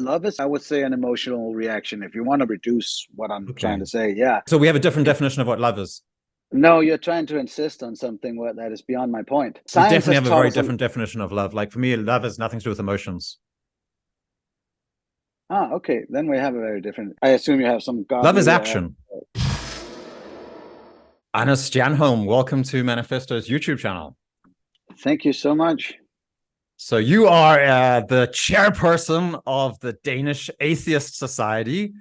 Love is, I would say, an emotional reaction. If you want to reduce what I'm trying Okay. to say, yeah. So we have a different definition of what love is. No, you're trying to insist on something that is beyond my point. We Science definitely has have a taught very us. different definition of love. Like for me, love has nothing to do with emotions. Okay. Then we have a very different. I assume you have some Love is godly. action. Anna Stjernholm, welcome to Maniphesto's YouTube channel. Thank you so much. So you are the chairperson of the Danish Atheist Society.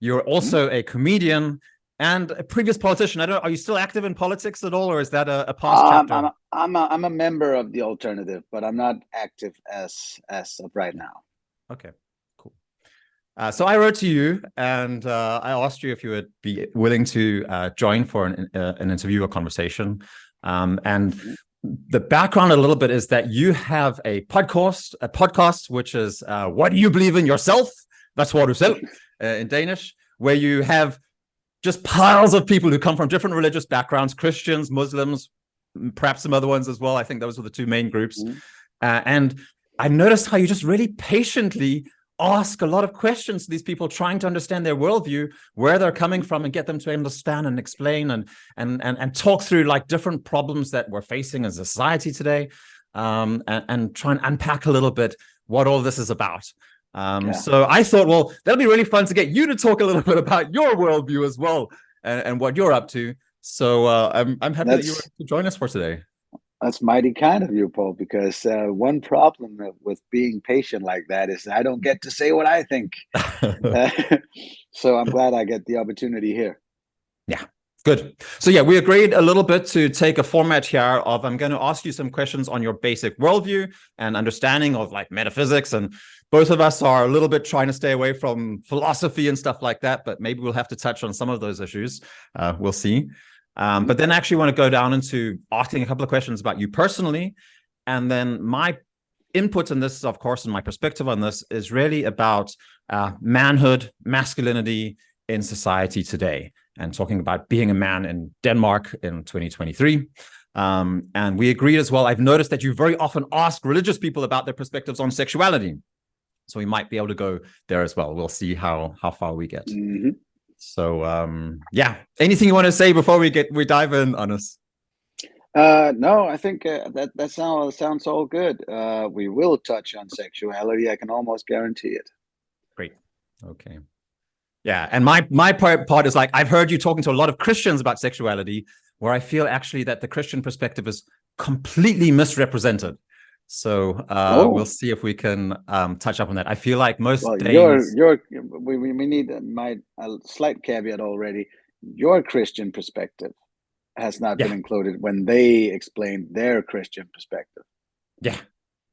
You're also a comedian and a previous politician. I don't. Are you still active in politics at all, or is that a past chapter? I'm a member of the alternative, but I'm not active as of right now. Okay, cool. So I wrote to you and I asked you if you would be willing to join for an interview or conversation. The background a little bit is that you have a podcast, which is What Do You Believe in Yourself? That's what it's in Danish, where you have just piles of people who come from different religious backgrounds, Christians, Muslims, perhaps some other ones as well. I think those were the two main groups. And I noticed how you just really patiently ask a lot of questions to these people, trying to understand their worldview, where they're coming from, and get them to understand and explain and talk through like different problems that we're facing as a society today, and try and unpack a little bit what all this is about. So I thought, well, that'll be really fun to get you to talk a little bit about your worldview as well and what you're up to. So I'm happy that you were to join us for today. That's mighty kind of you, Paul, because one problem with being patient like that is I don't get to say what I think. So I'm glad I get the opportunity here. Yeah, good. So yeah, we agreed a little bit to take a format here of I'm going to ask you some questions on your basic worldview and understanding of like metaphysics. And both of us are a little bit trying to stay away from philosophy and stuff like that, but maybe we'll have to touch on some of those issues. We'll see. But then I actually want to go down into asking a couple of questions about you personally. And then my input in this, of course, and my perspective on this is really about manhood, masculinity in society today, and talking about being a man in Denmark in 2023. And we agreed as well. I've noticed that you very often ask religious people about their perspectives on sexuality. So we might be able to go there as well. We'll see how far we get. So yeah, anything you want to say before we dive in on us? No, I think that sounds all good. We will touch on sexuality. I can almost guarantee it. Great. Okay. Yeah, and my part is like, I've heard you talking to a lot of Christians about sexuality, where I feel actually that the Christian perspective is completely misrepresented. So we'll see if we can touch up on that. I feel like most Danes... we need a slight caveat already. Your Christian perspective has not been included when they explained their Christian perspective.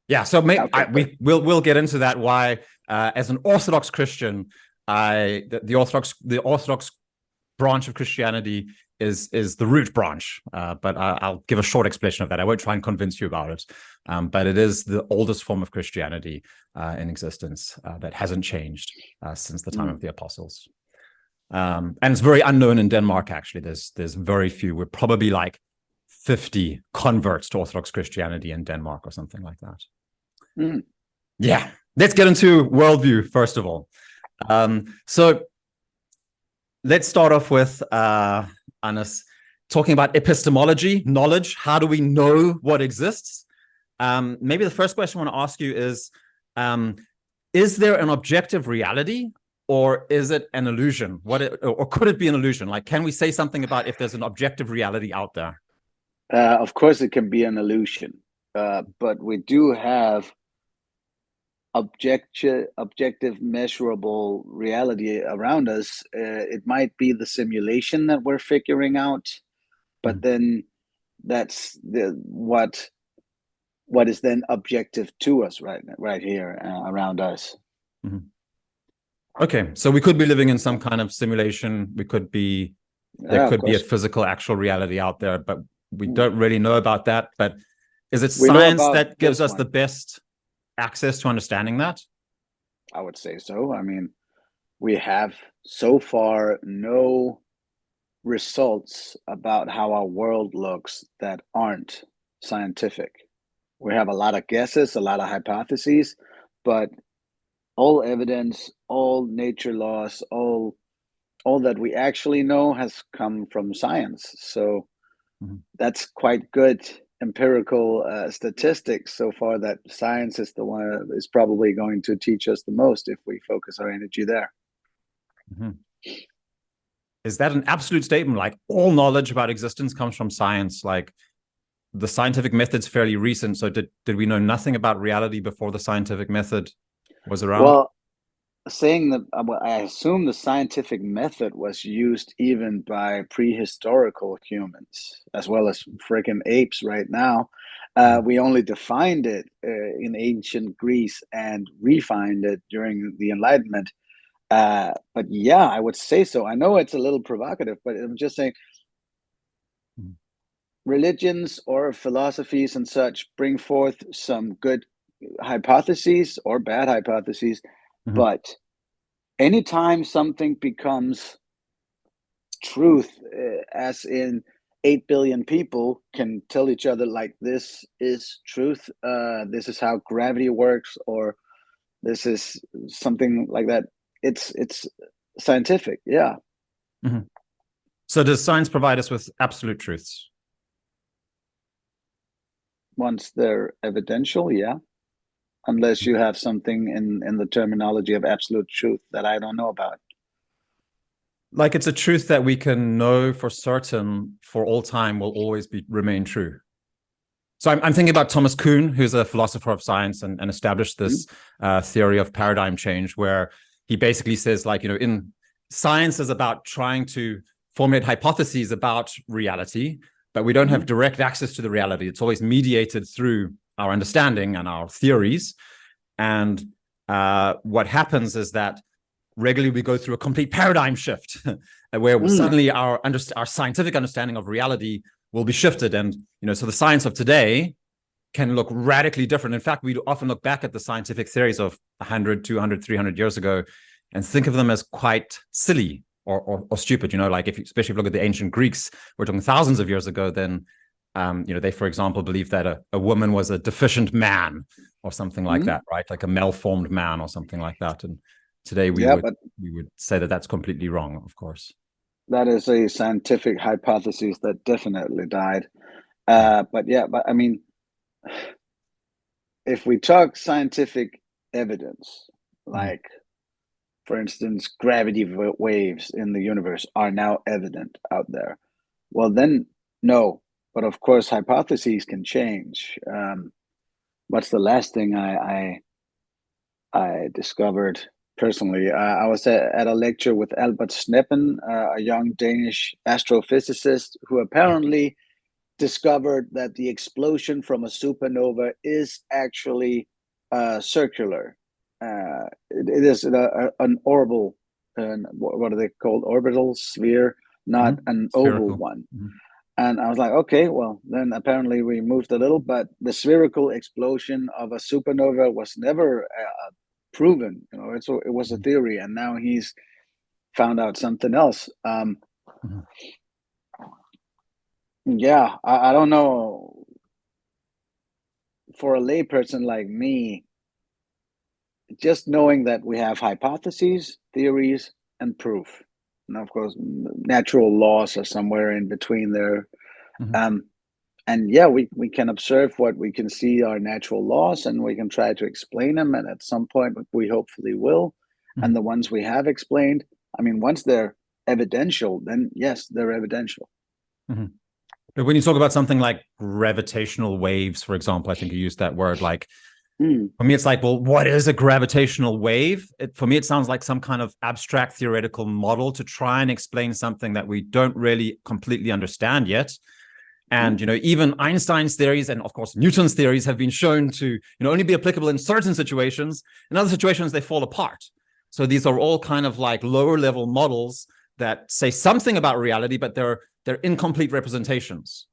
Yeah. So we'll get into that. Why, as an Orthodox Christian, the Orthodox branch of Christianity is the root branch, but I'll give a short explanation of that. I won't try and convince you about it, but it is the oldest form of Christianity in existence that hasn't changed since the time of the apostles. And it's very unknown in Denmark, actually. There's very few. We're probably like 50 converts to Orthodox Christianity in Denmark or something like that. Yeah, let's get into worldview first of all. So let's start off with Anders talking about epistemology, knowledge. How do we know what exists? Maybe the first question I want to ask you is there an objective reality, or is it an illusion? Or could it be an illusion? Like, can we say something about if there's an objective reality out there? Of course, it can be an illusion, but we do have objective measurable reality around us. It might be the simulation that we're figuring out, but then that's what is then objective to us right here around us. Okay, so we could be living in some kind of simulation. There could be a physical actual reality out there, but we don't really know about that. But is it science that gives us the best access to understanding that? I would say so. I mean, we have so far no results about how our world looks that aren't scientific. We have a lot of guesses, a lot of hypotheses, but all evidence, all nature laws, all that we actually know has come from science. So that's quite good empirical statistics so far, that science is the one is probably going to teach us the most if we focus our energy there. Is that an absolute statement? Like all knowledge about existence comes from science? Like the scientific method's fairly recent. So did we know nothing about reality before the scientific method was around? Well, saying that, I assume the scientific method was used even by prehistorical humans as well as freaking apes right now. We only defined it in ancient Greece and refined it during the Enlightenment. But yeah, I would say so. I know it's a little provocative, but I'm just saying religions or philosophies and such bring forth some good hypotheses or bad hypotheses, but anytime something becomes truth, as in 8 billion people can tell each other like this is truth, this is how gravity works, or this is something like that, it's scientific. Yeah. So does science provide us with absolute truths? Once they're evidential, yeah. Unless you have something in the terminology of absolute truth that I don't know about. Like it's a truth that we can know for certain for all time will always remain true. So I'm thinking about Thomas Kuhn, who's a philosopher of science and established this theory of paradigm change, where he basically says, like, in science is about trying to formulate hypotheses about reality, but we don't have direct access to the reality. It's always mediated through our understanding and our theories. And what happens is that regularly we go through a complete paradigm shift where suddenly our scientific understanding of reality will be shifted. And, so the science of today can look radically different. In fact, we often look back at the scientific theories of 100, 200, 300 years ago and think of them as quite silly or stupid. Like especially if you look at the ancient Greeks, we're talking thousands of years ago, then, they, for example, believed that a woman was a deficient man or something like that, right? Like a malformed man or something like that. And today we would say that that's completely wrong, of course. That is a scientific hypothesis that definitely died. But I mean, if we talk scientific evidence, like, for instance, gravity waves in the universe are now evident out there, well, then no. But of course, hypotheses can change. What's the last thing I discovered personally? I was at a lecture with Albert Sneppen, a young Danish astrophysicist who apparently discovered that the explosion from a supernova is actually circular. It is an orbital, what are they called? Orbital sphere, not an Spherical. oval one. And I was like, okay, well, then apparently we moved a little, but the spherical explosion of a supernova was never proven. It was a theory, and now he's found out something else. Yeah, I don't know. For a layperson like me, just knowing that we have hypotheses, theories, and proof, and of course, natural laws are somewhere in between there. And yeah, we can observe what we can see are natural laws, and we can try to explain them. And at some point, we hopefully will. And the ones we have explained, I mean, once they're evidential, then yes, they're evidential. But when you talk about something like gravitational waves, for example, I think you used that word, like, for me, it's like, well, what is a gravitational wave? For me, it sounds like some kind of abstract theoretical model to try and explain something that we don't really completely understand yet. And, even Einstein's theories and, of course, Newton's theories have been shown to, only be applicable in certain situations. In other situations, they fall apart. So these are all kind of like lower level models that say something about reality, but they're incomplete representations.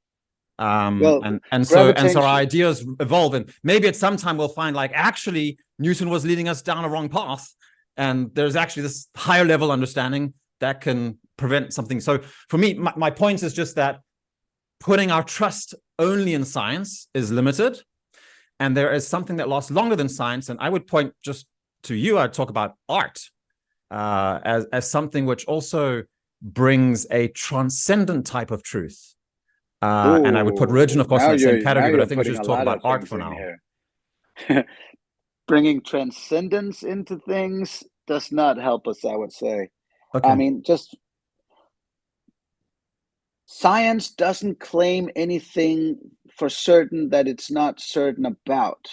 And so our ideas evolve, and maybe at some time we'll find, like, actually Newton was leading us down a wrong path, and there's actually this higher level understanding that can prevent something. So for me, my point is just that putting our trust only in science is limited, and there is something that lasts longer than science. And I would point just to you, I'd talk about art as something which also brings a transcendent type of truth. And I would put religion, of course, in that same category, but I think we should just talk about art for now. Here. Bringing transcendence into things does not help us, I would say. Okay. I mean, just science doesn't claim anything for certain that it's not certain about.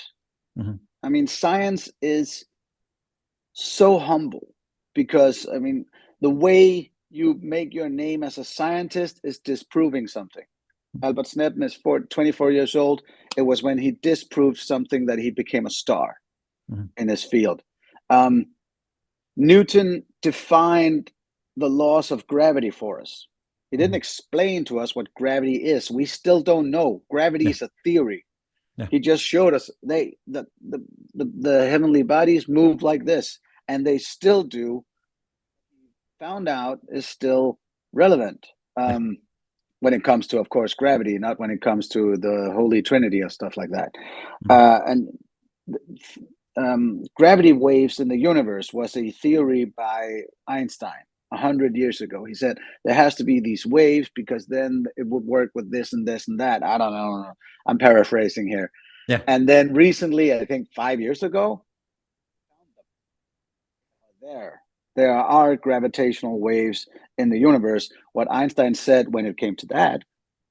I mean, science is so humble because, I mean, the way you make your name as a scientist is disproving something. Albert Snedden is 24 years old. It was when he disproved something that he became a star in his field. Newton defined the laws of gravity for us. He didn't explain to us what gravity is. We still don't know. Gravity is a theory. He just showed us the heavenly bodies move like this, and they still do. Found out is still relevant when it comes to, of course, gravity, not when it comes to the Holy Trinity or stuff like that. Gravity waves in the universe was a theory by Einstein 100 years ago. He said there has to be these waves because then it would work with this and this and that. I don't know. I'm paraphrasing here. Yeah. And then recently, I think 5 years ago, there are gravitational waves in the universe. What Einstein said when it came to that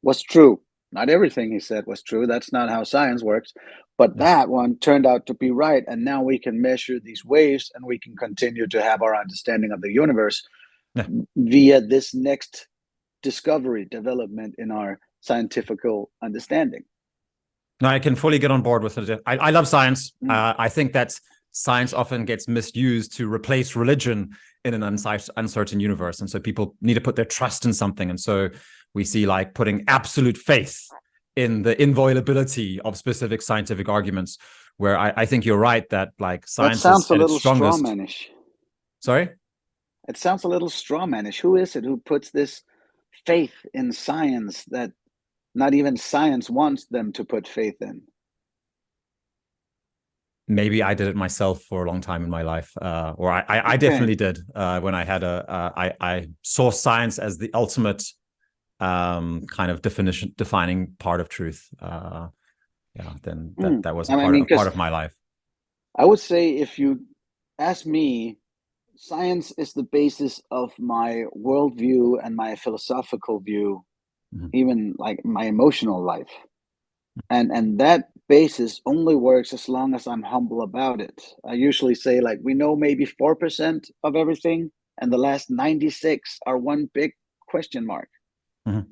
was true. Not everything he said was true. That's not how science works. But that one turned out to be right. And now we can measure these waves and we can continue to have our understanding of the universe via this next discovery, development in our scientific understanding. No, I can fully get on board with it. I love science. I think that science often gets misused to replace religion in an uncertain universe. And so people need to put their trust in something. And so we see like putting absolute faith in the inviolability of specific scientific arguments, where I think you're right that like science is at its strongest. Strawmanish. Sorry? It sounds a little strawmanish. Who is it who puts this faith in science that not even science wants them to put faith in? Maybe I did it myself for a long time in my life, or I definitely did when I had I saw science as the ultimate kind of defining part of truth. Then that was part of my life. I would say, if you ask me, science is the basis of my worldview and my philosophical view, even like my emotional life. And that basis only works as long as I'm humble about it. I usually say, like, we know maybe 4% of everything, and the last 96 are one big question mark.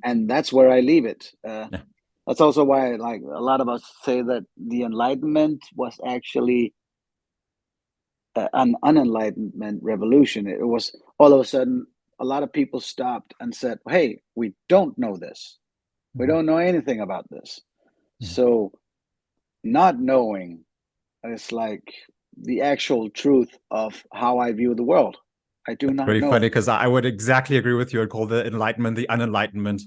And that's where I leave it. That's also why, like, a lot of us say that the Enlightenment was actually an unenlightenment revolution. It was all of a sudden a lot of people stopped and said, hey, we don't know this. We don't know anything about this. So not knowing is like the actual truth of how I view the world. I do not know. Pretty funny, because I would exactly agree with you. I'd call the Enlightenment the unenlightenment.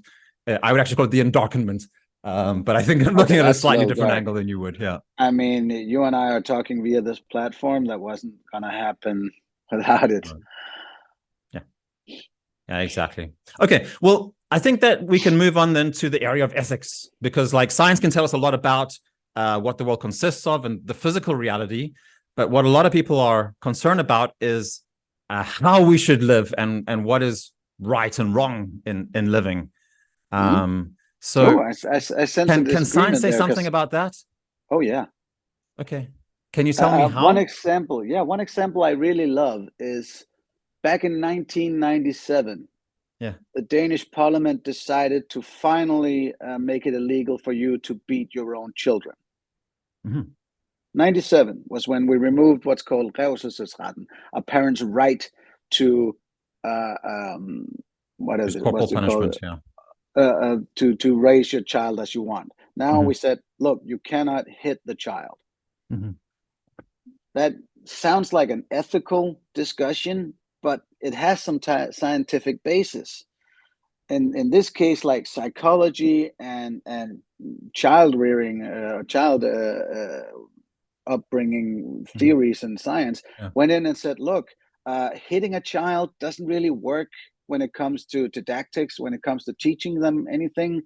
I would actually call it the endoctrinment. But I think I'm looking at a slightly different angle than you would. Yeah. I mean, you and I are talking via this platform. That wasn't going to happen without it. Yeah, exactly. Okay. Well, I think that we can move on then to the area of ethics, because like science can tell us a lot about what the world consists of and the physical reality. But what a lot of people are concerned about is how we should live and what is right and wrong in living. So can science say something about that? Oh, yeah. Okay. Can you tell me how? One example I really love is back in 1997. The Danish parliament decided to finally make it illegal for you to beat your own children. 97 was when we removed what's called revselsesretten, a parent's right to what is it? Corporal punishment, to raise your child as you want. Now we said, look, you cannot hit the child. That sounds like an ethical discussion, but it has some scientific basis. In this case, like psychology and child rearing, upbringing theories in science, went in and said, look, hitting a child doesn't really work when it comes to didactics, when it comes to teaching them anything.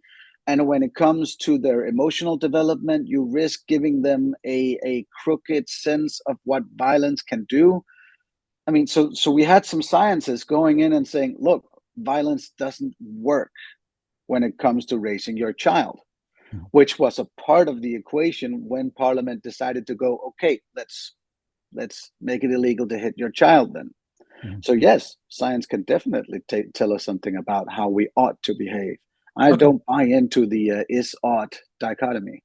And when it comes to their emotional development, you risk giving them a crooked sense of what violence can do. I mean, so we had some scientists going in and saying, look, violence doesn't work when it comes to raising your child, which was a part of the equation when Parliament decided to go, okay, let's make it illegal to hit your child then. So yes, science can definitely tell us something about how we ought to behave. I don't buy into the is-ought dichotomy.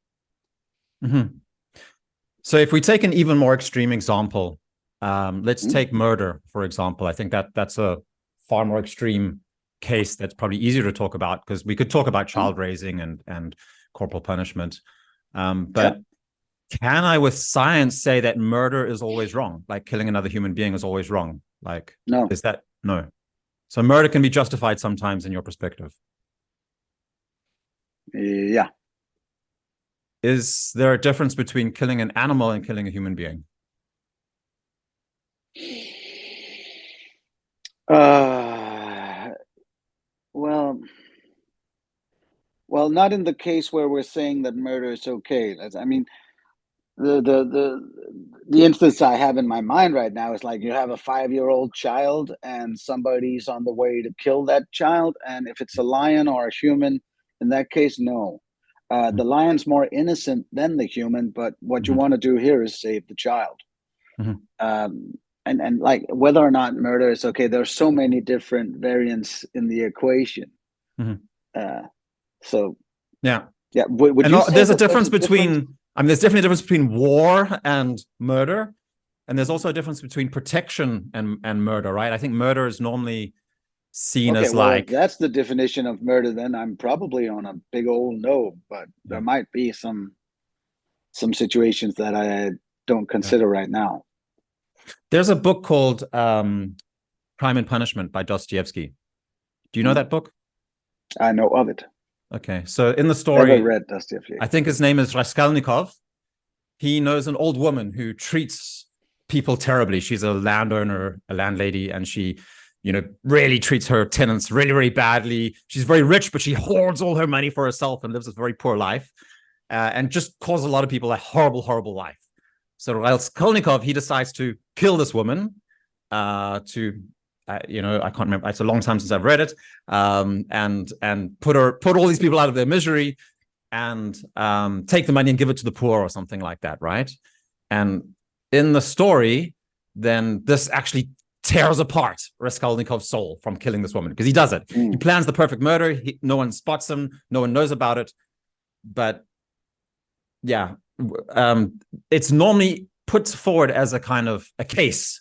So if we take an even more extreme example, let's take murder, for example. I think that's a far more extreme case that's probably easier to talk about, because we could talk about child raising and corporal punishment. But can I, with science, say that murder is always wrong? Like killing another human being is always wrong? Like, no. Is that no? So murder can be justified sometimes in your perspective. Yeah. Is there a difference between killing an animal and killing a human being? Well, not in the case where we're saying that murder is okay. I mean, the instance I have in my mind right now is like you have a 5-year-old child and somebody's on the way to kill that child, and if it's a lion or a human, in that case, no. The lion's more innocent than the human, but what you want to do here is save the child. And like whether or not murder is okay, there's so many different variants in the equation. So yeah. Would you say there's a difference between? I mean, there's definitely a difference between war and murder, and there's also a difference between protection and murder, right? I think murder is normally seen as like, if that's the definition of murder, then I'm probably on a big old no. But there might be some situations that I don't consider right now. There's a book called Crime and Punishment by Dostoevsky. Do you know that book? I know of it. Okay, so in the story, never read Dostoevsky. I think his name is Raskolnikov. He knows an old woman who treats people terribly. She's a landowner, a landlady, and she, really treats her tenants really, really badly. She's very rich, but she hoards all her money for herself and lives a very poor life, and just causes a lot of people a horrible, horrible life. So Raskolnikov, he decides to kill this woman I can't remember. It's a long time since I've read it. And put all these people out of their misery, and take the money and give it to the poor or something like that, right? And in the story, then this actually tears apart Raskolnikov's soul from killing this woman, because he does it. He plans the perfect murder. No one spots him. No one knows about it. But yeah, it's normally put forward as a kind of a case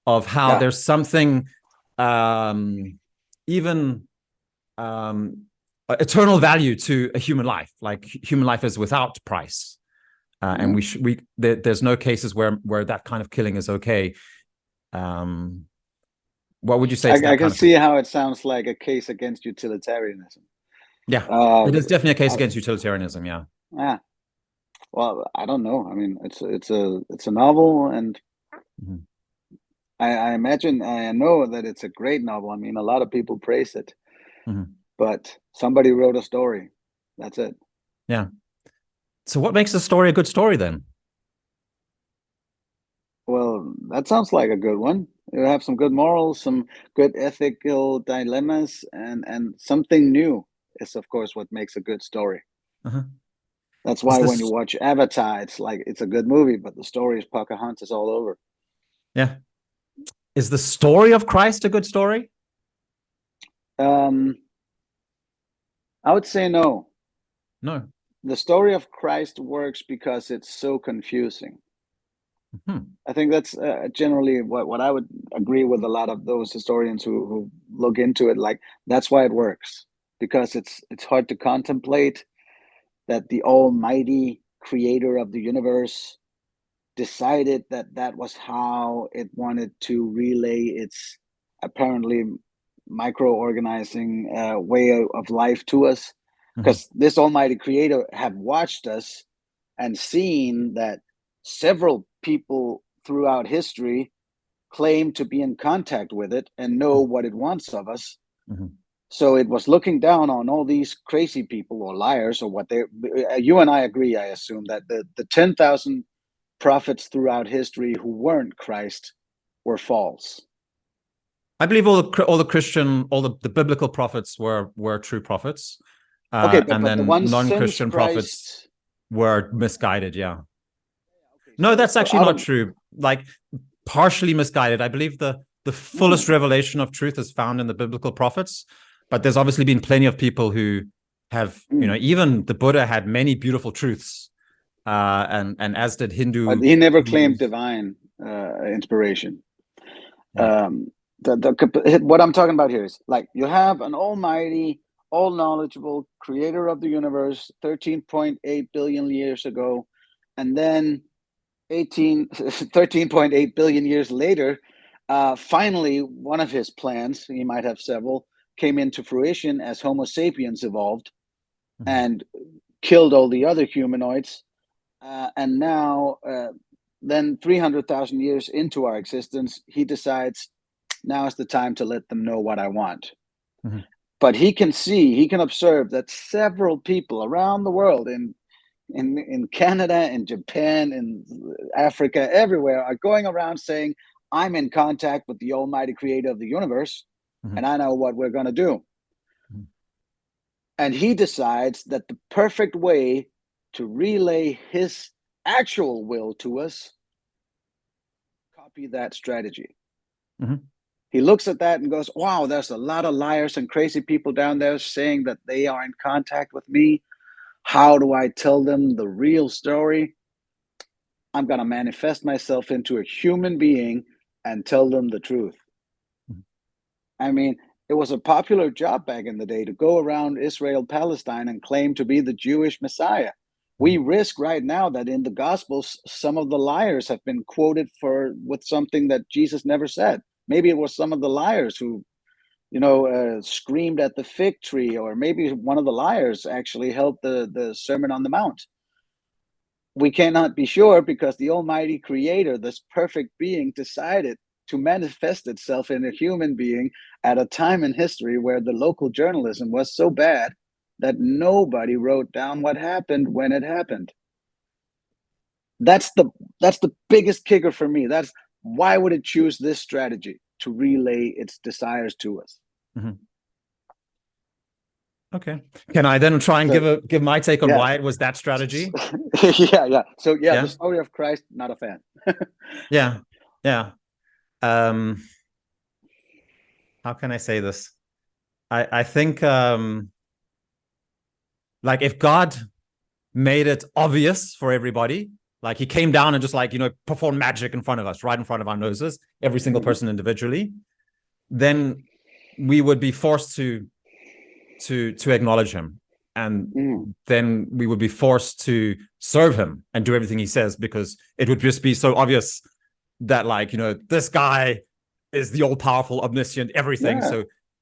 of how there's something even eternal value to a human life. Like human life is without price, and there's no cases where that kind of killing is okay. What would you say? I can see how it sounds like a case against utilitarianism. Yeah, it is definitely a case against utilitarianism. Yeah. Well, I don't know. I mean, it's a novel, and I imagine, I know that it's a great novel. I mean, a lot of people praise it, but somebody wrote a story. That's it. Yeah. So what makes a story a good story then? Well, that sounds like a good one. You have some good morals, some good ethical dilemmas, and something new is, of course, what makes a good story. That's why when you watch Avatar, it's like it's a good movie, but the story is Pocahontas all over. Yeah. Is the story of Christ a good story? I would say no. No. The story of Christ works because it's so confusing. I think that's generally what I would agree with a lot of those historians who look into it. Like, that's why it works, because it's hard to contemplate that the almighty creator of the universe decided that was how it wanted to relay its apparently micro-organizing way of life to us, because this almighty creator have watched us and seen that several people throughout history claim to be in contact with it and know what it wants of us. So it was looking down on all these crazy people or liars or what they. You and I agree, I assume, that the 10,000 prophets throughout history who weren't Christ were false. I believe all the Christian, all the biblical prophets were true prophets. Okay, but and the then ones non-Christian since Christ prophets were misguided. Yeah. Okay, No, so that's actually out not of true. Like, partially misguided. I believe the fullest revelation of truth is found in the biblical prophets, but there's obviously been plenty of people who have, even the Buddha had many beautiful truths, and as did but he never claimed Hindus. divine inspiration. Yeah. What I'm talking about here is, like, you have an almighty, all knowledgeable creator of the universe 13.8 billion years ago, and then 13.8 billion years later, finally one of his plans, he might have several, came into fruition as Homo sapiens evolved and killed all the other humanoids, and now then 300,000 years into our existence, he decides now is the time to let them know what I want. But he can observe that several people around the world, in Canada, in Japan, in Africa, everywhere, are going around saying, I'm in contact with the almighty creator of the universe, and I know what we're going to do. And he decides that the perfect way to relay his actual will to us, copy that strategy. He looks at that and goes, wow, there's a lot of liars and crazy people down there saying that they are in contact with me. How do I tell them the real story? I'm going to manifest myself into a human being and tell them the truth. I mean, it was a popular job back in the day to go around Israel, Palestine, and claim to be the Jewish Messiah. We risk right now that in the Gospels, some of the liars have been quoted with something that Jesus never said. Maybe it was some of the liars who, screamed at the fig tree, or maybe one of the liars actually held the Sermon on the Mount. We cannot be sure, because the almighty creator, this perfect being, decided to manifest itself in a human being at a time in history where the local journalism was so bad that nobody wrote down what happened when it happened. That's the biggest kicker for me. That's why would it choose this strategy to relay its desires to us? Okay. Can I then try and give my take on why it was that strategy? Yeah. So the story of Christ, not a fan. Yeah. How can I say this? I think like, if God made it obvious for everybody, like he came down and just performed magic in front of us, right in front of our noses, every single person individually, then we would be forced to acknowledge him, and then we would be forced to serve him and do everything he says, because it would just be so obvious that, this guy is the all-powerful, omniscient, everything.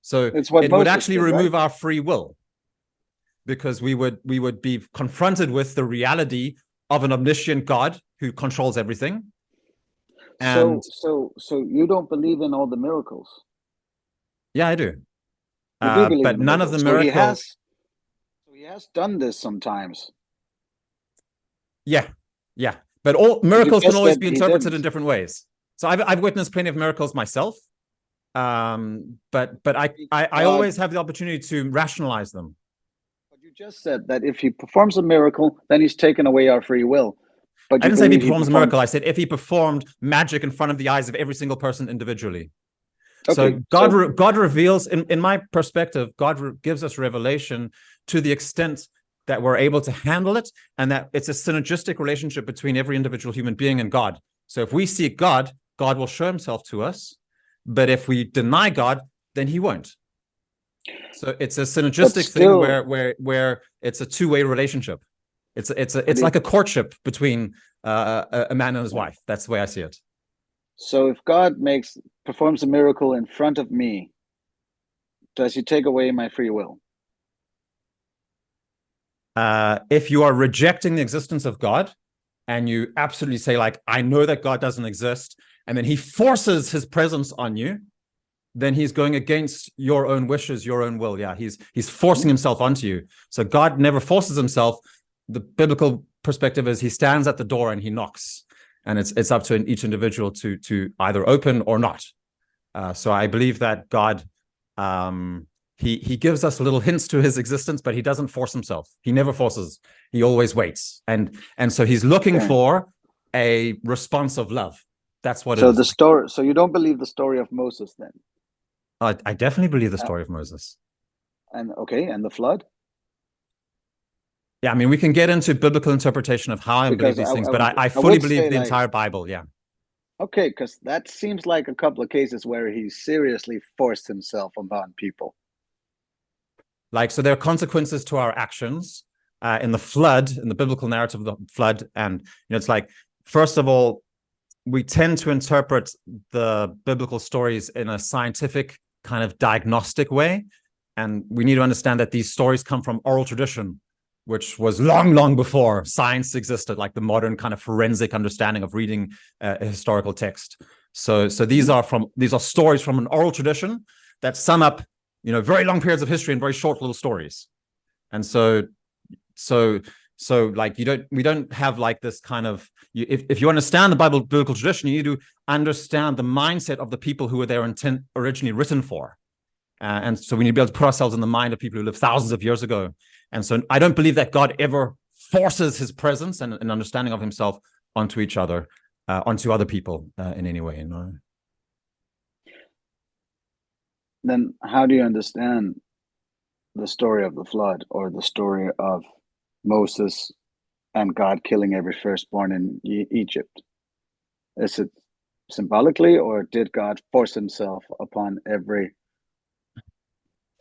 So it would actually remove our free will, because we would be confronted with the reality of an omniscient God who controls everything. And so you don't believe in all the miracles? Yeah, I do. You do believe but in the none miracles. of the miracles. So he has done this sometimes. Yeah. But all miracles can always be interpreted in different ways. So I've witnessed plenty of miracles myself. But I always have the opportunity to rationalize them. But you just said that if he performs a miracle, then he's taken away our free will. But I didn't say if he performs a miracle. I said if he performed magic in front of the eyes of every single person individually. Okay, so God reveals, in my perspective, God gives us revelation to the extent that we're able to handle it, and that it's a synergistic relationship between every individual human being and God. So if we seek God, God will show himself to us. But if we deny God, then he won't. So it's a synergistic thing where it's a two-way relationship. It's like a courtship between a man and his wife. That's the way I see it. So if God performs a miracle in front of me, does he take away my free will? If you are rejecting the existence of God, and you absolutely say, like, I know that God doesn't exist, and then he forces his presence on you, then he's going against your own wishes, your own will. Yeah, he's forcing himself onto you. So God never forces himself. The biblical perspective is he stands at the door and he knocks, and it's up to each individual to either open or not. So I believe that God, he gives us little hints to his existence, but he doesn't force himself. He never forces. He always waits, and so he's looking for a response of love. That's what. So it is. the story. So you don't believe the story of Moses then? I definitely believe the story of Moses. And the flood? Yeah, I mean, we can get into biblical interpretation of how I believe these things, but I fully believe the entire Bible, yeah. Okay, because that seems like a couple of cases where he seriously forced himself upon people. Like, so there are consequences to our actions in the flood, in the biblical narrative of the flood. And, it's like, first of all, we tend to interpret the biblical stories in a scientific kind of diagnostic way. And we need to understand that these stories come from oral tradition, which was long, long before science existed, like the modern kind of forensic understanding of reading a historical text. So these are stories from an oral tradition that sum up, very long periods of history in very short little stories. And so like we don't have like this kind of, if you understand the biblical tradition, you need to understand the mindset of the people who were their intent originally written for. And so we need to be able to put ourselves in the mind of people who lived thousands of years ago. And so I don't believe that God ever forces his presence and an understanding of himself onto each other, onto other people in any way. No. Then how do you understand the story of the flood, or the story of Moses and God killing every firstborn in Egypt? Is it symbolically, or did God force himself upon every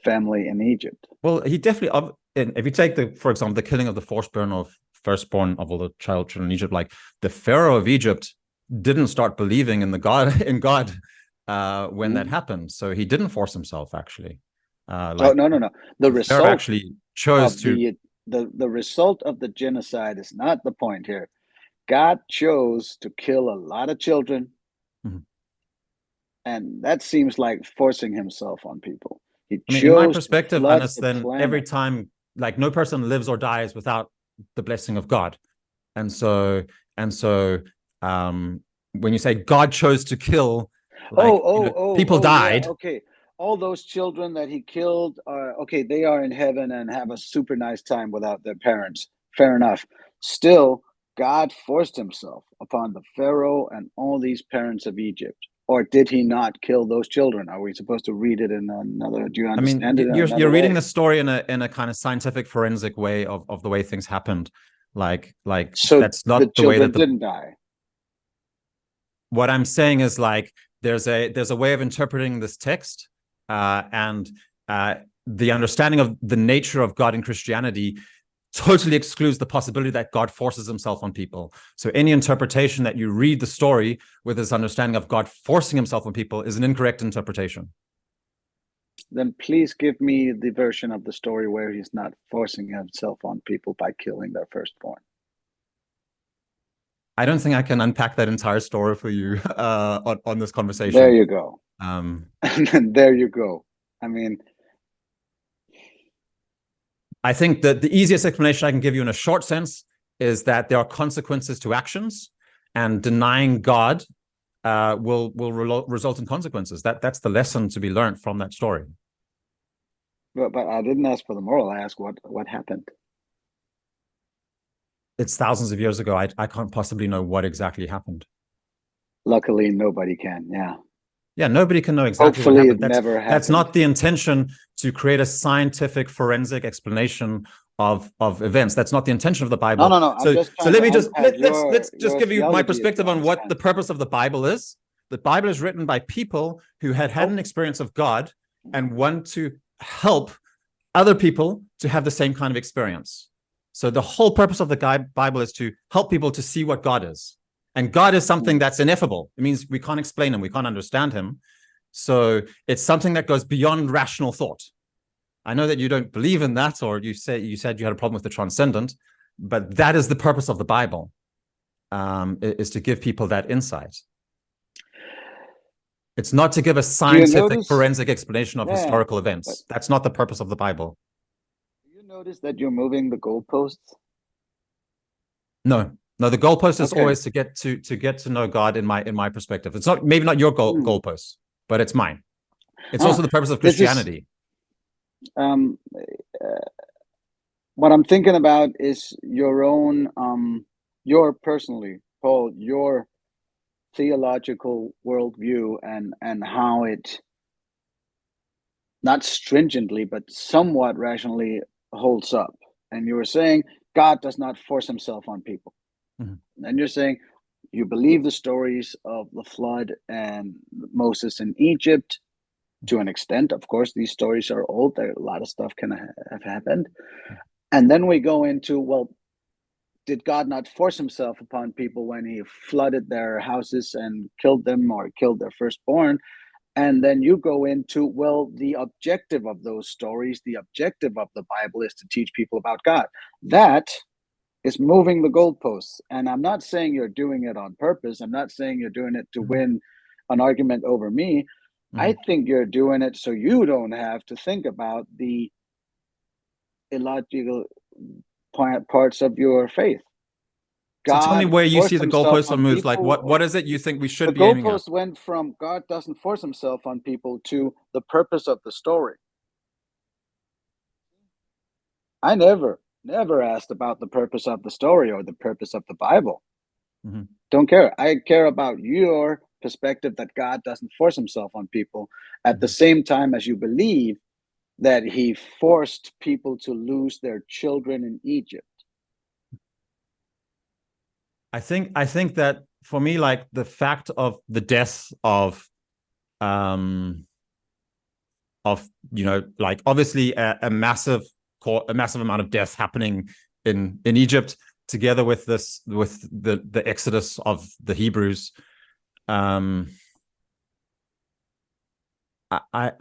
family in Egypt? Well, he definitely, if you take for example, the killing of the firstborn of all the children in Egypt, like the Pharaoh of Egypt didn't start believing in God when that happened. So he didn't force himself, actually. No. The result actually chose to. The result of the genocide is not the point here. God chose to kill a lot of children, and that seems like forcing himself on people. In my perspective, Hannes, then every time, like, no person lives or dies without the blessing of God, and so when you say God chose to kill, people died. Yeah, okay. All those children that he killed are okay. They are in heaven and have a super nice time without their parents. Fair enough. Still, God forced himself upon the Pharaoh and all these parents of Egypt. Or did he not kill those children? Are we supposed to read it in another? Do you understand it? You're reading the story in a kind of scientific, forensic way of the way things happened. Like so that's not the way that didn't die. What I'm saying is, like, there's a way of interpreting this text, and the understanding of the nature of God in Christianity totally excludes the possibility that God forces himself on people. So any interpretation that you read the story with this understanding of God forcing himself on people is an incorrect interpretation. Then please give me the version of the story where he's not forcing himself on people by killing their firstborn. I don't think I can unpack that entire story for you on this conversation. There you go. There you go. I mean, I think that the easiest explanation I can give you in a short sense is that there are consequences to actions, and denying God will result in consequences. That's the lesson to be learned from that story. But I didn't ask for the moral. I asked what happened. It's thousands of years ago. I can't possibly know what exactly happened. Luckily, nobody can. Yeah, nobody can know exactly Hopefully what happened. Never happened. That's not the intention, to create a scientific, forensic explanation of events. That's not the intention of the Bible. No. So let me let's just give you my perspective on what the purpose of the Bible is. The Bible is written by people who had an experience of God and want to help other people to have the same kind of experience. So the whole purpose of the Bible is to help people to see what God is. And God is something that's ineffable. It means we can't explain him. We can't understand him. So it's something that goes beyond rational thought. I know that you don't believe in that, or you said you had a problem with the transcendent, but that is the purpose of the Bible. is to give people that insight. It's not to give a scientific, forensic explanation of historical events. That's not the purpose of the Bible. Do you notice that you're moving the goalposts? No, the goalpost is always to get to know God in my perspective. It's not, maybe not your goalpost, but it's mine. It's also the purpose of Christianity. What I'm thinking about is your own, your personally, Paul, your theological worldview and how it, not stringently, but somewhat rationally holds up. And you were saying God does not force himself on people. Mm-hmm. And you're saying you believe the stories of the flood and Moses in Egypt to an extent. Of course, these stories are old. There, a lot of stuff can have happened. And then we go into, well, did God not force himself upon people when he flooded their houses and killed them or killed their firstborn? And then you go into, well, the objective of those stories, the objective of the Bible is to teach people about God. That is moving the goalposts. And I'm not saying you're doing it on purpose. I'm not saying you're doing it to win an argument over me. I think you're doing it so you don't have to think about the illogical parts of your faith. God, so tell me where you see the goalposts are moved. Like, what is it you think we should be aiming at? The goalpost went from God doesn't force himself on people to the purpose of the story. I never asked about the purpose of the story or the purpose of the Bible. Mm-hmm. Don't care. I care about your perspective that God doesn't force himself on people at the same time as you believe that he forced people to lose their children in Egypt. I think that for me, like the fact of the death of like obviously a massive amount of death happening in Egypt, together with the exodus of the Hebrews. I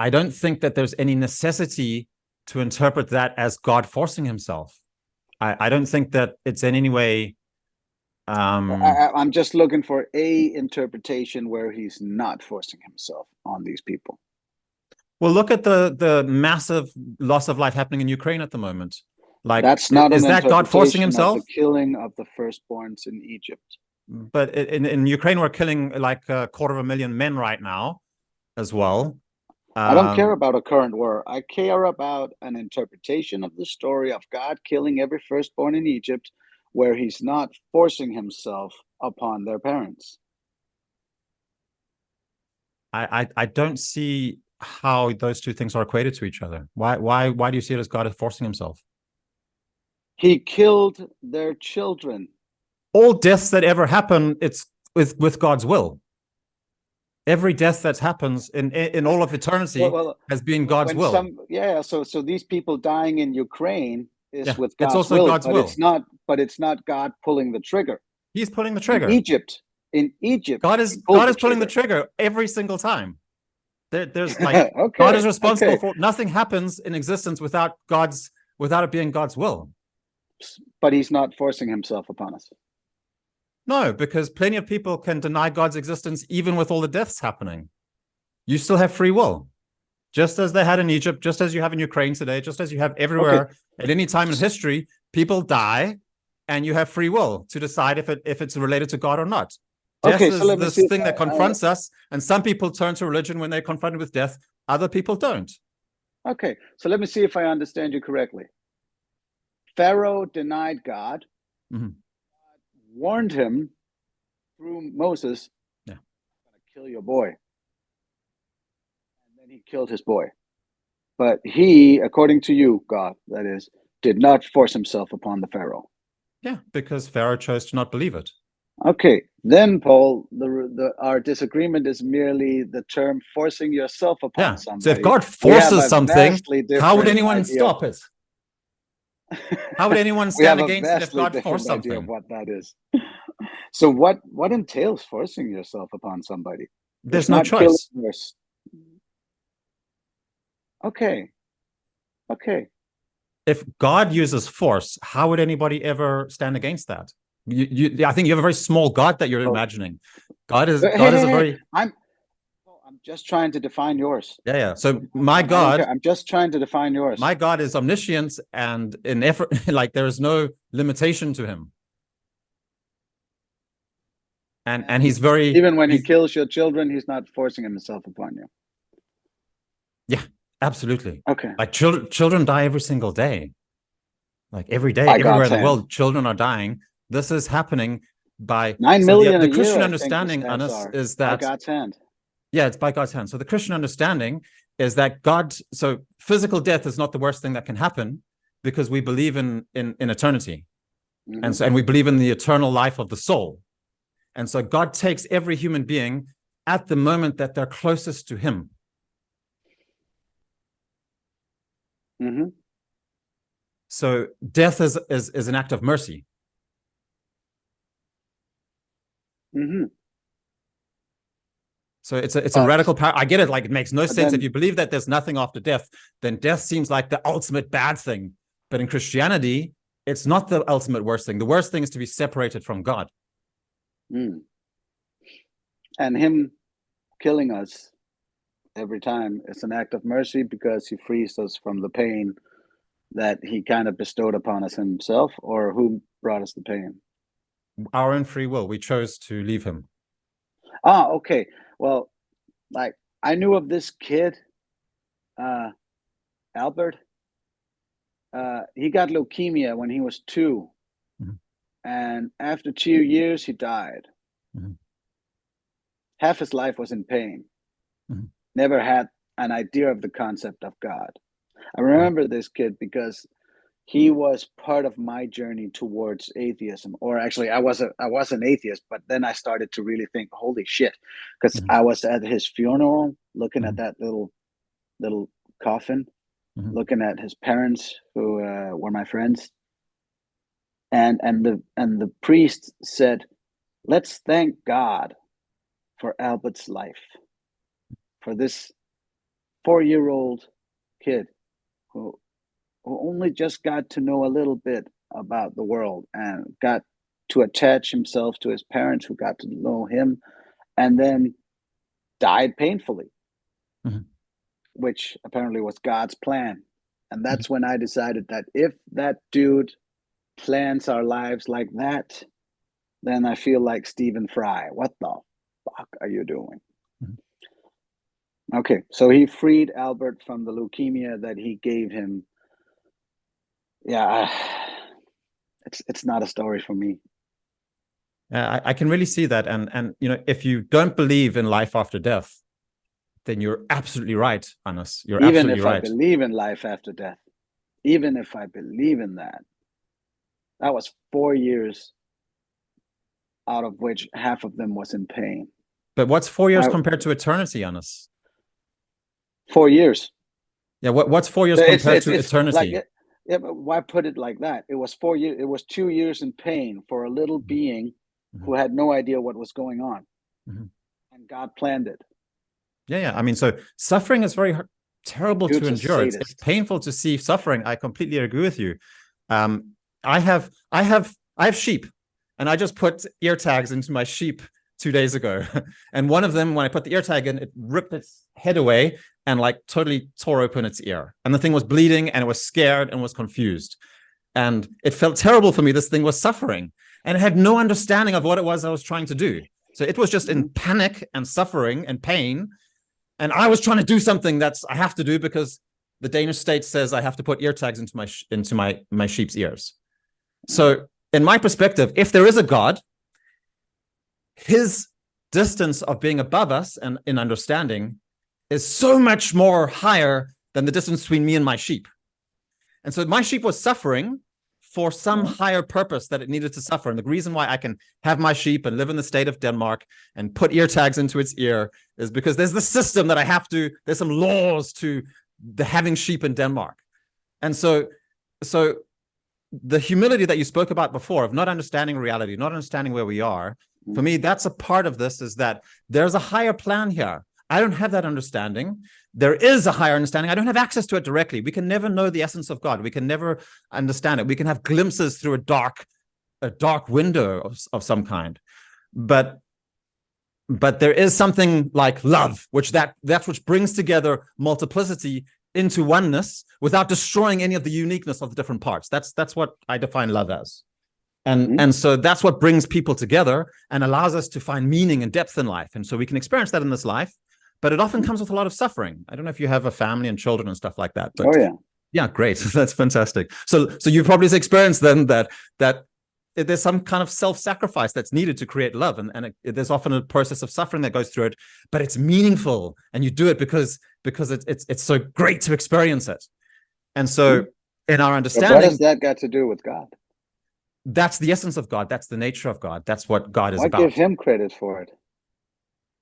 don't think that there's any necessity to interpret that as God forcing himself. I don't think that it's in any way. I'm just looking for a interpretation where he's not forcing himself on these people. Well, look at the massive loss of life happening in Ukraine at the moment. Like, that's not is that God forcing himself? Of the killing of the firstborns in Egypt. But in Ukraine, we're killing like 250,000 men right now, as well. I don't care about a current war. I care about an interpretation of the story of God killing every firstborn in Egypt, where he's not forcing himself upon their parents. I don't see how those two things are equated to each other. Why do you see it as God is forcing himself? He killed their children. All deaths that ever happen, it's with God's will. Every death that happens in all of eternity has been God's will. So these people dying in Ukraine is with God's it's also will, God's will. It's not God pulling the trigger. He's pulling the trigger. In Egypt, God is pulling the trigger every single time. There's like God is responsible for nothing happens in existence without it being God's will. But he's not forcing himself upon us. No, because plenty of people can deny God's existence even with all the deaths happening. You still have free will, just as they had in Egypt, just as you have in Ukraine today, just as you have everywhere at any time in history. People die, and you have free will to decide if it's related to God or not. Death is this thing that confronts us, and some people turn to religion when they're confronted with death. Other people don't. Okay, so let me see if I understand you correctly. Pharaoh denied God. Mm-hmm. God warned him through Moses, I'm going to kill your boy. And then he killed his boy. But he, according to you, God, that is, did not force himself upon the Pharaoh. Yeah, because Pharaoh chose to not believe it. Okay, then, Paul, our disagreement is merely the term forcing yourself upon somebody. So if God forces something, how would anyone stop it? How would anyone stand against it if God forced something? Of what that is. So what entails forcing yourself upon somebody? There's no choice. Okay. If God uses force, how would anybody ever stand against that? I think you have a very small God that you're imagining. God is a very. I'm just trying to define yours. Yeah. So my God, I'm just trying to define yours. My God is omniscient, and in effort, like there is no limitation to him. And he's very, even when he kills your children, he's not forcing himself upon you. Yeah, absolutely. Okay. Like children die every single day. Like every day, everywhere in the world, children are dying. This is happening by 9 million the a Christian year, understanding on us is that by God's hand. Yeah, it's by God's hand. So the Christian understanding is that so physical death is not the worst thing that can happen, because we believe in eternity. Mm-hmm. And we believe in the eternal life of the soul. And so God takes every human being at the moment that they're closest to him. Mm-hmm. So death is an act of mercy. Mm-hmm. So it's a radical power. I get it. Like, it makes no sense. If you believe that there's nothing after death, then death seems like the ultimate bad thing. But in Christianity, it's not the ultimate worst thing. The worst thing is to be separated from God. Mm. And him killing us every time is an act of mercy, because he frees us from the pain that he kind of bestowed upon us himself, or who brought us the pain? Our own free will. We chose to leave him. Ah, okay. Well, like, I knew of this kid, Albert. He got leukemia when he was 2. Mm-hmm. And after 2 years, he died. Mm-hmm. Half his life was in pain. Mm-hmm. Never had an idea of the concept of God. I remember this kid because he was part of my journey towards atheism. Or actually, I was an atheist, but then I started to really think, holy shit, because mm-hmm. I was at his funeral, looking mm-hmm. at that little coffin, mm-hmm. looking at his parents, who were my friends, and the priest said, "Let's thank God for Albert's life, for this 4-year-old kid who only just got to know a little bit about the world and got to attach himself to his parents, who got to know him, and then died painfully," mm-hmm. which apparently was God's plan. And that's mm-hmm. when I decided that if that dude plans our lives like that, then I feel like Stephen Fry. What the fuck are you doing? Mm-hmm. Okay, so he freed Albert from the leukemia that he gave him. Yeah, it's not a story for me. I can really see that, and if you don't believe in life after death, then you're absolutely right, Hannes. You're absolutely right. Even if I believe in life after death, even if I believe in that was 4 years, out of which half of them was in pain. But what's 4 years compared to eternity, Hannes? 4 years. Yeah, what's 4 years compared to eternity? Yeah, but why put it like that? It was 4 years. It was 2 years in pain for a little being mm-hmm. who had no idea what was going on, mm-hmm. and God planned it. Yeah. I mean, so suffering is very terrible to endure. It's painful to see suffering. I completely agree with you. I have sheep, and I just put ear tags into my sheep 2 days ago. And one of them, when I put the ear tag in, it ripped its head away and like totally tore open its ear. And the thing was bleeding, and it was scared and was confused. And it felt terrible for me. This thing was suffering, and it had no understanding of what it was I was trying to do. So it was just in panic and suffering and pain. And I was trying to do something that's I have to do because the Danish state says I have to put ear tags into my sheep's ears. So in my perspective, if there is a God, his distance of being above us and in understanding is so much more higher than the distance between me and my sheep. And so my sheep was suffering for some higher purpose that it needed to suffer. And the reason why I can have my sheep and live in the state of Denmark and put ear tags into its ear is because there's the system that there's some laws to the having sheep in Denmark. And so the humility that you spoke about before of not understanding reality, not understanding where we are, for me, that's a part of this, is that there's a higher plan here. I don't have that understanding. There is a higher understanding. I don't have access to it directly. We can never know the essence of God. We can never understand it. We can have glimpses through a dark a dark window of some kind. But there is something like love, that's which brings together multiplicity into oneness without destroying any of the uniqueness of the different parts. That's what I define love as. And so that's what brings people together and allows us to find meaning and depth in life. And so we can experience that in this life, but it often comes with a lot of suffering. I don't know if you have a family and children and stuff like that, but yeah, great. That's fantastic. So you've probably experienced then that there's some kind of self-sacrifice that's needed to create love. And there's often a process of suffering that goes through it, but it's meaningful. And you do it because it's so great to experience it. And so in our understanding, but what has that got to do with God? That's the essence of God. That's the nature of God. That's what God is about. Why give him credit for it?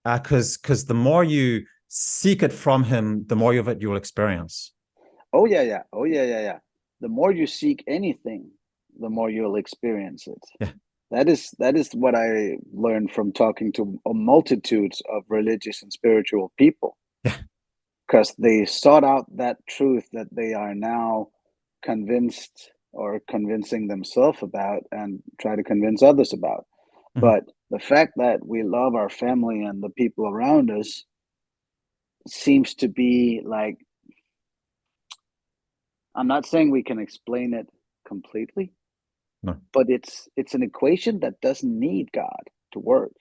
Because the more you seek it from him, the more of it you'll experience. Oh yeah. The more you seek anything, the more you'll experience it. Yeah. That is what I learned from talking to multitudes of religious and spiritual people. Yeah. Because they sought out that truth that they are now convinced or convincing themselves about and try to convince others about. But the fact that we love our family and the people around us seems to be like, I'm not saying we can explain it completely, but it's an equation that doesn't need God to work.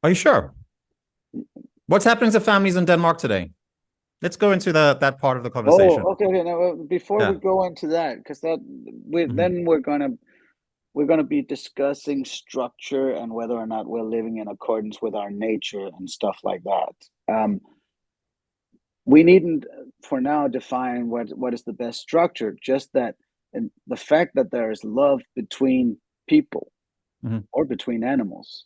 Are you sure? What's happening to families in Denmark today? Let's go into that part of the conversation. Oh, okay. Now, before we go into that, because then we're gonna be discussing structure and whether or not we're living in accordance with our nature and stuff like that. We needn't, for now, define what is the best structure. Just that, and the fact that there is love between people or between animals.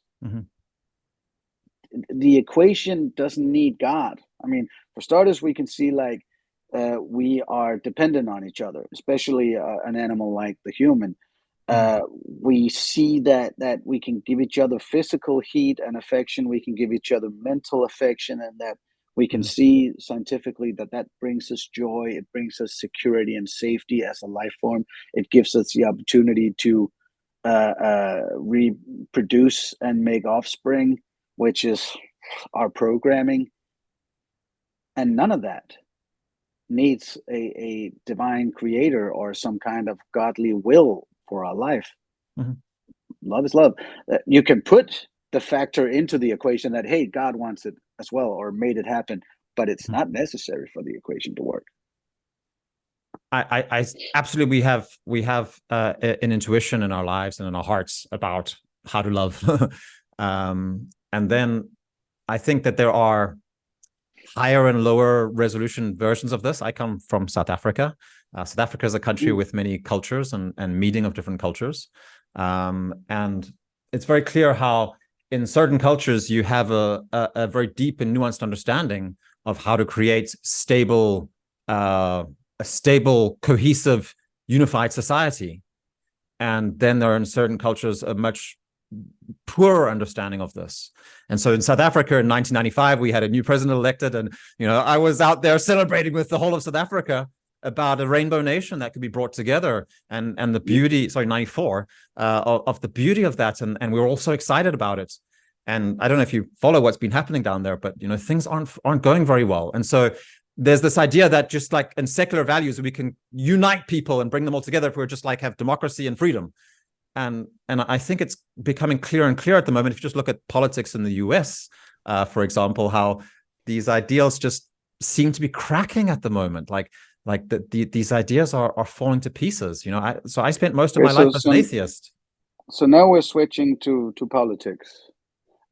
The equation doesn't need God. I mean, for starters, we can see like we are dependent on each other, especially an animal like the human. We see that we can give each other physical heat and affection. We can give each other mental affection, and that we can see scientifically that brings us joy. It brings us security and safety as a life form. It gives us the opportunity to reproduce and make offspring, which is our programming. And none of that needs a divine creator or some kind of godly will for our life. Love is love. You can put the factor into the equation that, hey, God wants it as well or made it happen, but it's not necessary for the equation to work. I absolutely, we have an intuition in our lives and in our hearts about how to love. And then I think that there are higher and lower resolution versions of this. I come from South Africa. South Africa is a country with many cultures and meeting of different cultures. And it's very clear how in certain cultures you have a very deep and nuanced understanding of how to create a stable, cohesive, unified society. And then there are in certain cultures a much poorer understanding of this. And so in South Africa in 1995, we had a new president elected, and I was out there celebrating with the whole of South Africa about a rainbow nation that could be brought together and the beauty, 94, of the beauty of that. And we were all so excited about it. And I don't know if you follow what's been happening down there, but things aren't going very well. And so there's this idea that just like in secular values, we can unite people and bring them all together if we're just like have democracy and freedom. And I think it's becoming clearer and clearer at the moment. If you just look at politics in the US, for example, how these ideals just seem to be cracking at the moment. Like these ideas are falling to pieces. So I spent most of my life as an atheist. So now we're switching to politics.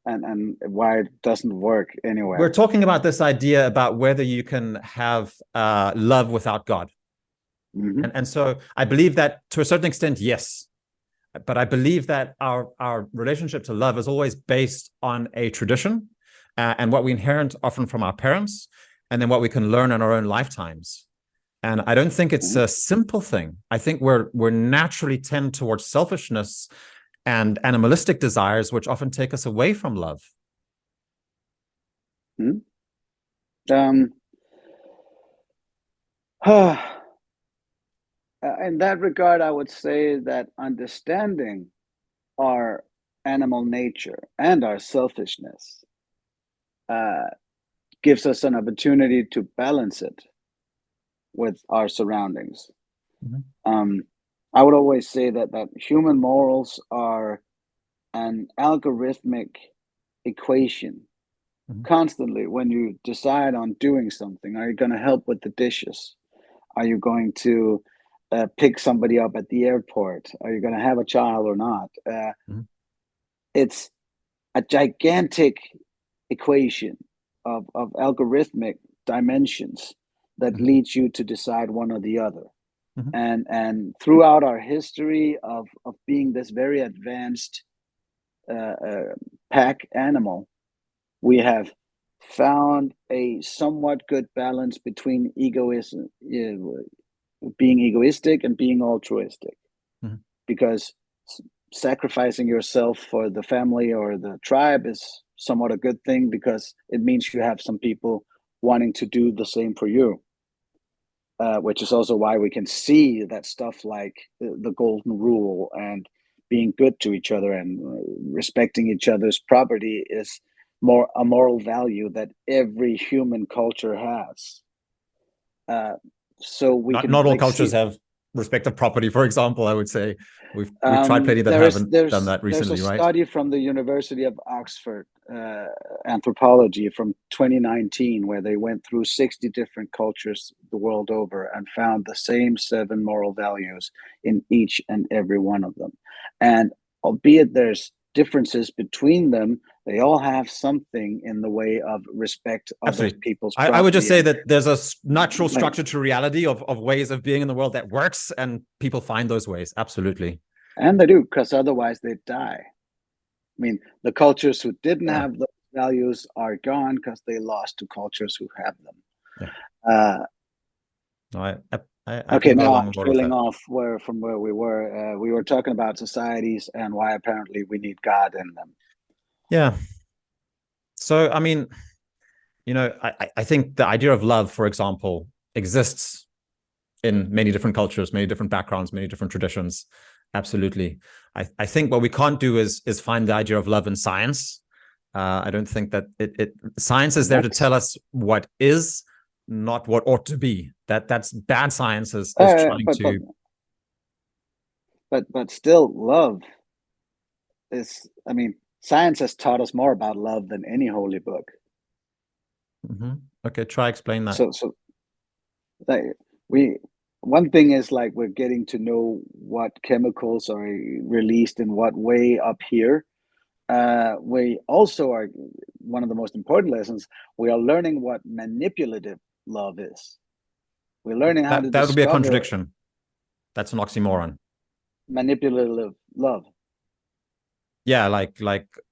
And why it doesn't work anyway. We're talking about this idea about whether you can have love without God. And so I believe that to a certain extent, yes. But I believe that our relationship to love is always based on a tradition and what we inherit often from our parents, and then what we can learn in our own lifetimes. And I don't think it's a simple thing. I think we're naturally tend towards selfishness and animalistic desires, which often take us away from love. In that regard, I would say that understanding our animal nature and our selfishness gives us an opportunity to balance it with our surroundings. I would always say that human morals are an algorithmic equation. Constantly, when you decide on doing something, are you going to help with the dishes? Are you going to pick somebody up at the airport? Are you going to have a child or not? It's a gigantic equation of algorithmic dimensions that leads you to decide one or the other. And throughout our history of being this very advanced pack animal, we have found a somewhat good balance between egoism, being egoistic and being altruistic, because sacrificing yourself for the family or the tribe is somewhat a good thing, because it means you have some people wanting to do the same for you, which is also why we can see that stuff like the golden rule and being good to each other and respecting each other's property is a moral value that every human culture has. So we can not all cultures have respect of property, for example. I would say we've tried plenty that haven't done that recently, there's a right? study from the University of Oxford, anthropology, from 2019, where they went through 60 different cultures the world over and found the same 7 moral values in each and every one of them. And albeit there's differences between them, they all have something in the way of respect of other people's property. I would just say that there's a natural structure to reality of ways of being in the world that works, and people find those ways. Absolutely. And they do, because otherwise they'd die. I mean, the cultures who didn't have those values are gone because they lost to cultures who have them. Okay, now I'm trailing off from where we were. We were talking about societies and why apparently we need God in them. Yeah. So, I mean, I think the idea of love, for example, exists in many different cultures, many different backgrounds, many different traditions. Absolutely. I think what we can't do is find the idea of love in science. I don't think that science is there to tell us what is, not what ought to be. That's bad science is trying to. But still, love is. I mean, science has taught us more about love than any holy book. Okay, try explain that. So like one thing is like we're getting to know what chemicals are released in what way up here. We also are, one of the most important lessons, we are learning what manipulative love is. We're learning how to that would be a contradiction. That's an oxymoron. Manipulative love. Yeah, like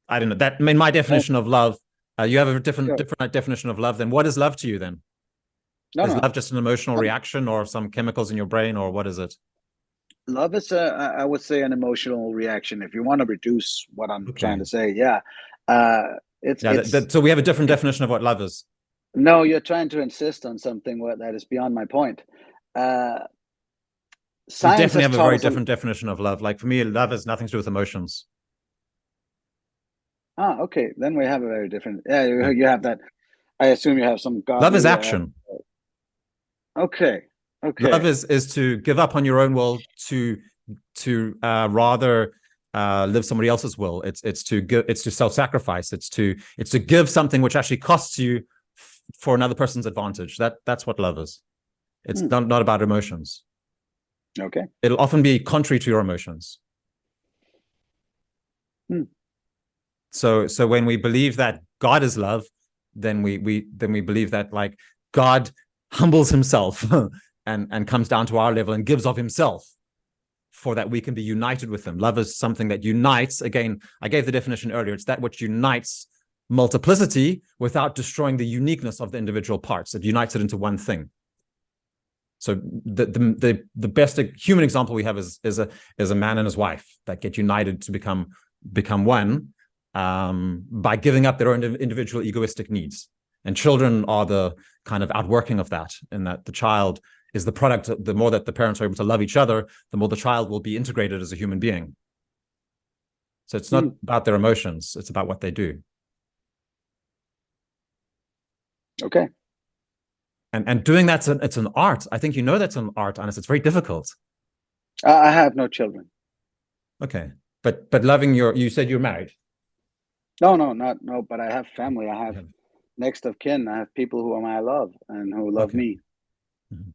I don't know. That, I mean, my definition of love. You have a different definition of love. Then what is love to you? Then is love just an emotional reaction, or some chemicals in your brain, or what is it? Love is I would say, an emotional reaction. If you want to reduce what I'm trying to say, it's so we have a different definition of what love is. No, you're trying to insist on something that is beyond my point. We definitely have a very different definition of love. Like for me, love has nothing to do with emotions. Okay. Then we have a very different. You have that. I assume you have some godly. Love is action. Okay. Love is to give up on your own will to rather live somebody else's will. It's to self-sacrifice. It's to give something which actually costs you for another person's advantage. That's what love is. It's not about emotions. Okay. It'll often be contrary to your emotions. So when we believe that God is love, then we believe that like God humbles himself and comes down to our level and gives of himself for that we can be united with him. Love is something that unites. Again, I gave the definition earlier. It's that which unites multiplicity without destroying the uniqueness of the individual parts. It unites it into one thing. So the best human example we have is a man and his wife that get united to become one by giving up their own individual egoistic needs. And children are the kind of outworking of that, in that the child is the product. The more that the parents are able to love each other, the more the child will be integrated as a human being. So it's not about their emotions; it's about what they do. Okay. And doing that's it's an art. I think that's an art, and it's very difficult. I have no children. Okay, but loving you said you're married. No, but I have family. I have next of kin. I have people whom I love and who love me. Mm-hmm.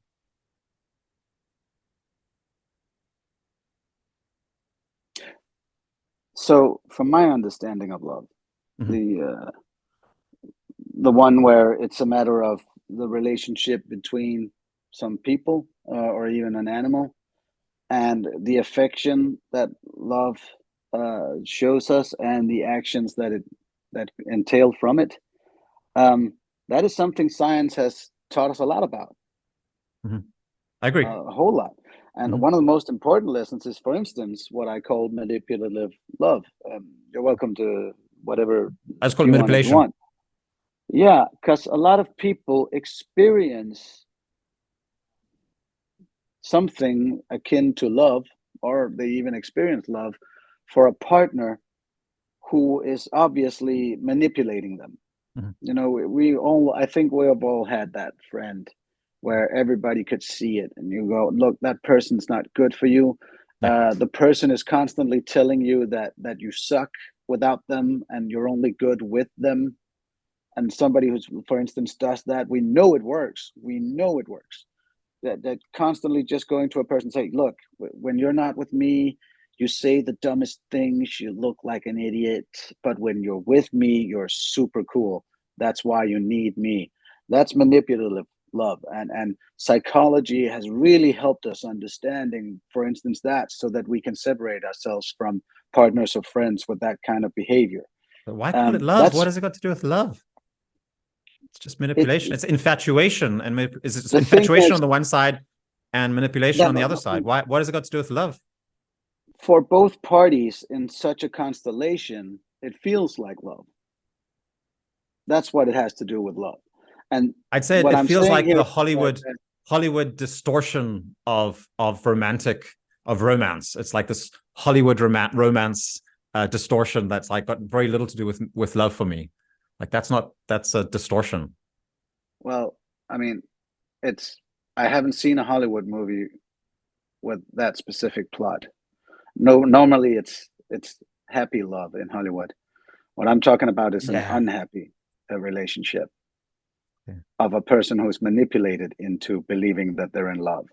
So, from my understanding of love, Mm-hmm. the one where it's a matter of the relationship between some people or even an animal, and the affection that love shows us, and the actions that entail from it. That is something science has taught us a lot about. Mm-hmm. I agree. A whole lot. And one of the most important lessons is, for instance, what I call manipulative love. You're welcome to whatever I just call it view on it you manipulation. want. Yeah, because a lot of people experience something akin to love, or they even experience love for a partner who is obviously manipulating them. I think we have all had that friend where everybody could see it, and you go, look, that person's not good for you. The person is constantly telling you that you suck without them, and you're only good with them. And somebody who's, for instance, does that, we know it works. That constantly just going to a person saying, look, when you're not with me, you say the dumbest things, you look like an idiot, but when you're with me, you're super cool. That's why you need me. That's manipulative love. And psychology has really helped us understanding, for instance, that, so that we can separate ourselves from partners or friends with that kind of behavior. But why call it love? What has it got to do with love? It's just manipulation. It's infatuation, and it's infatuation on the one side and manipulation on the other side. What has it got to do with love? For both parties in such a constellation, it feels like love. That's what it has to do with love. And I'd say it feels like the Hollywood distortion of romance. It's like this Hollywood romance distortion that's like got very little to do with love for me. Like that's a distortion. Well, I mean, I haven't seen a Hollywood movie with that specific plot. No, normally it's happy love in Hollywood. What I'm talking about is an unhappy relationship of a person who's manipulated into believing that they're in love.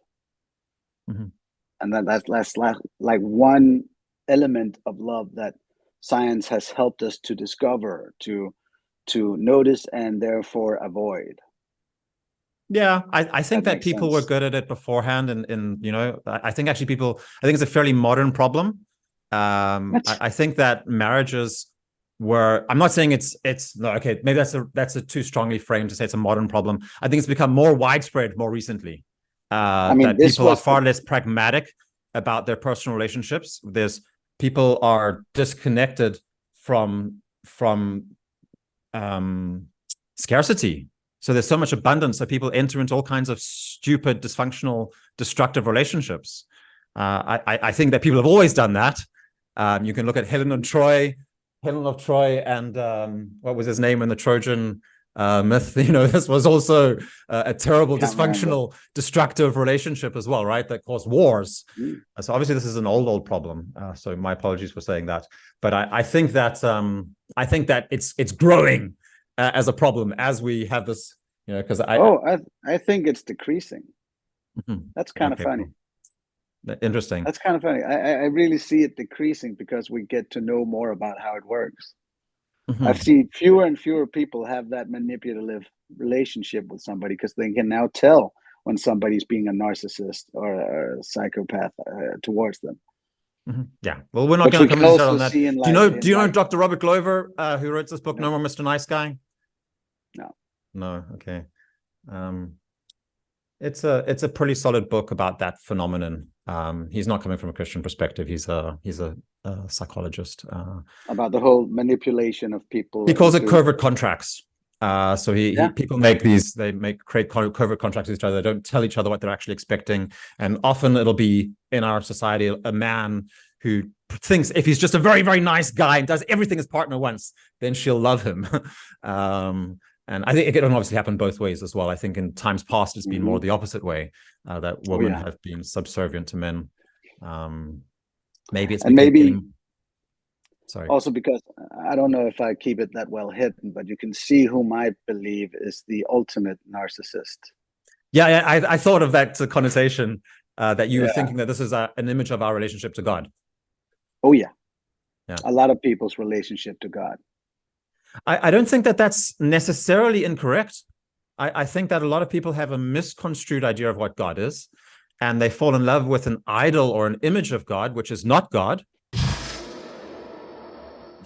And that's like one element of love that science has helped us to discover, to notice, and therefore avoid. Yeah, I think that people were good at it beforehand, and I think actually I think it's a fairly modern problem. I think that marriages were. I'm not saying it's no, okay. Maybe that's a too strongly framed to say it's a modern problem. I think it's become more widespread more recently. That people are far less pragmatic about their personal relationships. People are disconnected from scarcity. So there's so much abundance that people enter into all kinds of stupid, dysfunctional, destructive relationships. I think that people have always done that. You can look at Helen of Troy, and what was his name in the Trojan myth? This was also a terrible, dysfunctional, destructive relationship as well, right? That caused wars. So obviously this is an old problem. So my apologies for saying that. But I think that it's growing as a problem as we have this, because I think it's decreasing. That's kind of funny. Interesting. That's kind of funny. I really see it decreasing because we get to know more about how it works. I've seen fewer and fewer people have that manipulative relationship with somebody because they can now tell when somebody's being a narcissist or a psychopath towards them. Yeah, well, we're not going to come into on that. Do you know Dr. Robert Glover, who wrote this book, No More Mr. Nice Guy? No. Okay. It's a pretty solid book about that phenomenon. He's not coming from a Christian perspective. He's a psychologist. About the whole manipulation of people. He calls it covert contracts. So people create covert contracts with each other. They don't tell each other what they're actually expecting. And often it'll be in our society, a man who thinks if he's just a very, very nice guy and does everything his partner wants, then she'll love him. And I think it can obviously happen both ways as well. I think in times past, it's been more the opposite way, that women have been subservient to men. Maybe it's sorry. Also, because I don't know if I keep it that well hidden, but you can see whom I believe is the ultimate narcissist. Yeah, I thought of that connotation, that you were thinking that this is an image of our relationship to God. Oh, yeah. A lot of people's relationship to God. I don't think that that's necessarily incorrect. I think that a lot of people have a misconstrued idea of what God is, and they fall in love with an idol or an image of God, which is not God.